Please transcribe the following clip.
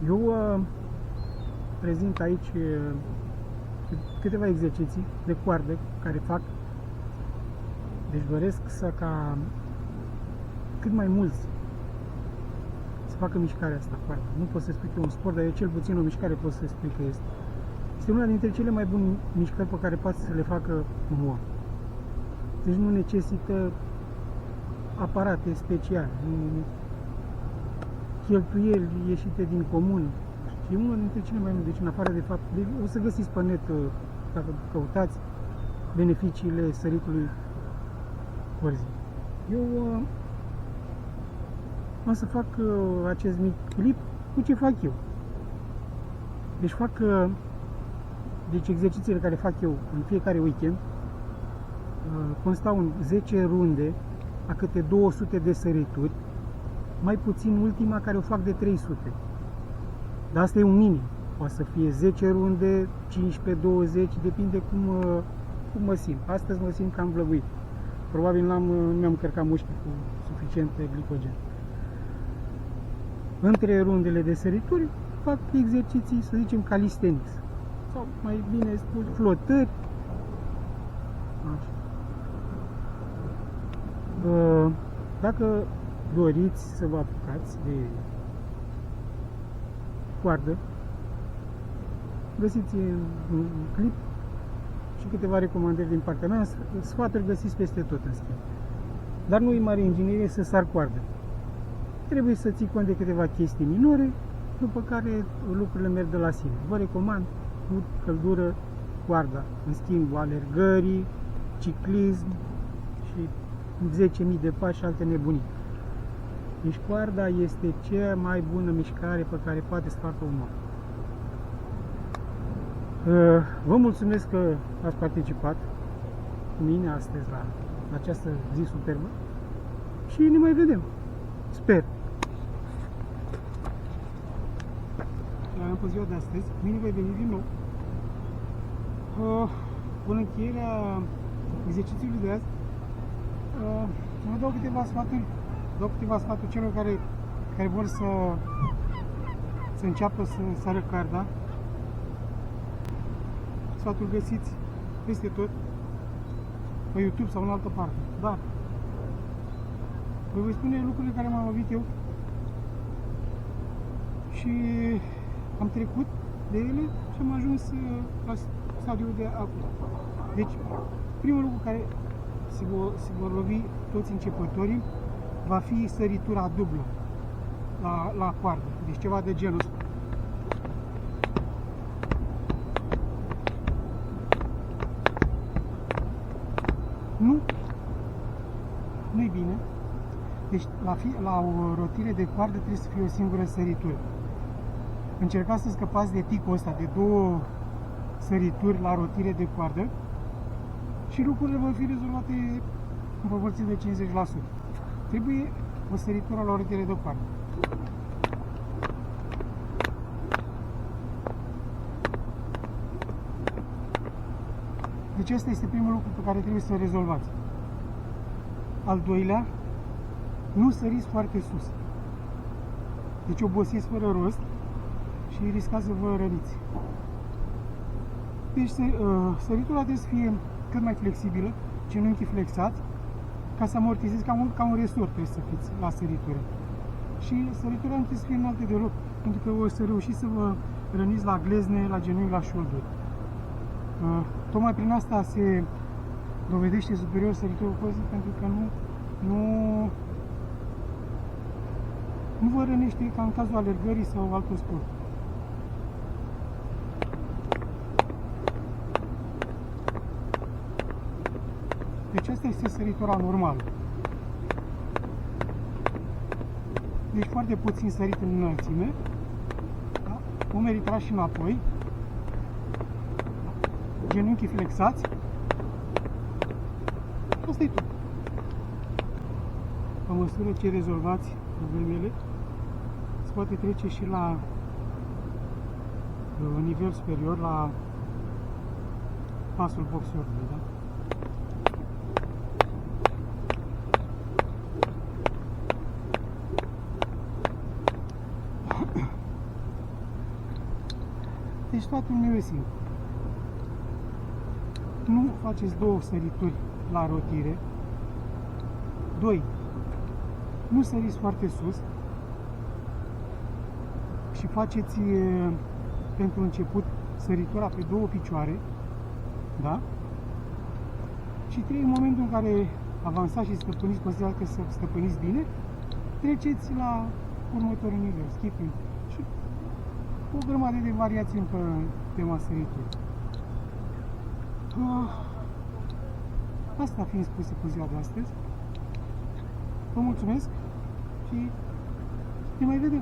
Eu prezint aici câteva exerciții de coardă care fac. Deci doresc ca cât mai mulți să facă mișcarea asta, coardă. Nu pot să spui că e un sport, dar e cel puțin o mișcare pot să spui că este. Este una dintre cele mai bune mișcări pe care poate să le facă un om. Deci nu necesită aparate speciale, cheltuieli ieșite din comun. E unul dintre cele mai multe. Deci, în afară de fapt, o să găsiți pe net, dacă căutați, beneficiile săritului corzii. Eu o să fac acest mic clip cu ce fac eu. Deci fac exercițiile care fac eu în fiecare weekend constau în 10 runde a câte 200 de sărituri, mai puțin ultima care o fac de 300. Dar asta e un minim. Poate să fie 10 runde, 15, 20, depinde cum mă simt. Astăzi mă simt cam vlăguit. Probabil nu mi-am încărcat mușchii cu suficient glicogen. Între rundele de sărituri fac exerciții, să zicem, calisthenics. Sau mai bine spus, flotări. Așa. Dacă doriți să vă apucați de coardă, găsiți un clip și câteva recomandări din partea mea. Sfaturi găsiți peste tot, în schimb. Dar nu e mare inginerie să sar coardă. Trebuie să ții cont de câteva chestii minore, după care lucrurile merg de la sine. Vă recomand cu căldură coarda. În schimb, alergării, ciclism și 10.000 de pași și alte nebunii. Deci coarda este cea mai bună mișcare pe care poate să facă un om. Vă mulțumesc că ați participat cu mine astăzi la această zi superbă și ne mai vedem. Sper. Am pe ziua de astăzi, mâine voi veni din nou. Până încheierea exercițiului de azi, vă dau câteva sfaturi celor care vor să înceapă să sară carda. Sfatul găsiți peste tot, pe YouTube sau în altă parte. Dar vă voi spune lucrurile care m-am lovit eu și am trecut de ele și am ajuns la stadiul de acum. Deci, primul lucru care se vor lovi toți începătorii va fi săritura dublă la coardă. Deci ceva de genul ăsta. Nu-i bine. Deci la o rotire de coardă trebuie să fie o singură săritură. Încercați să scăpați de ticul ăsta de 2 sărituri la rotire de coardă și lucrurile vor fi rezolvate în proporție de 50%. Trebuie o săritură la o rotire de coardă. Deci ăsta este primul lucru pe care trebuie să-l rezolvați. Al doilea, nu săriți foarte sus. Deci obosiți fără rost și riscați să vă răniți. Deci săritura trebuie să fie cât mai flexibilă, genunchii flexați, ca să amortizezi ca un resort trebuie să fiți la săritură. Și săritura nu trebuie să fie înalte deloc, pentru că o să reușiți să vă răniți la glezne, la genunchi, la șolduri. Tocmai prin asta se dovedește superior săriturul corzii, pentru că nu vă rănește ca în cazul alergării sau altor sport. Deci asta este săritura normală. Deci foarte puțin sărit în înălțime, da? Umerii trași înapoi, genunchii flexați. Asta e tot. Pe măsură ce rezolvați problemele, se poate trece și la nivel superior, la pasul boxerului, da? Deci sfatul meu e simplu. Nu faceți două sărituri la rotire. 2. Nu săriți foarte sus și faceți pentru început săritura pe două picioare, da? Și 3. În momentul în care avansați și stăpâniți, considerați că să stăpâniți bine, treceți la următorul nivel, skipping. Și o grămadă de variații pe tema sărituri. Asta fiind spuse pe ziua de astăzi, vă mulțumesc și ne mai vedem!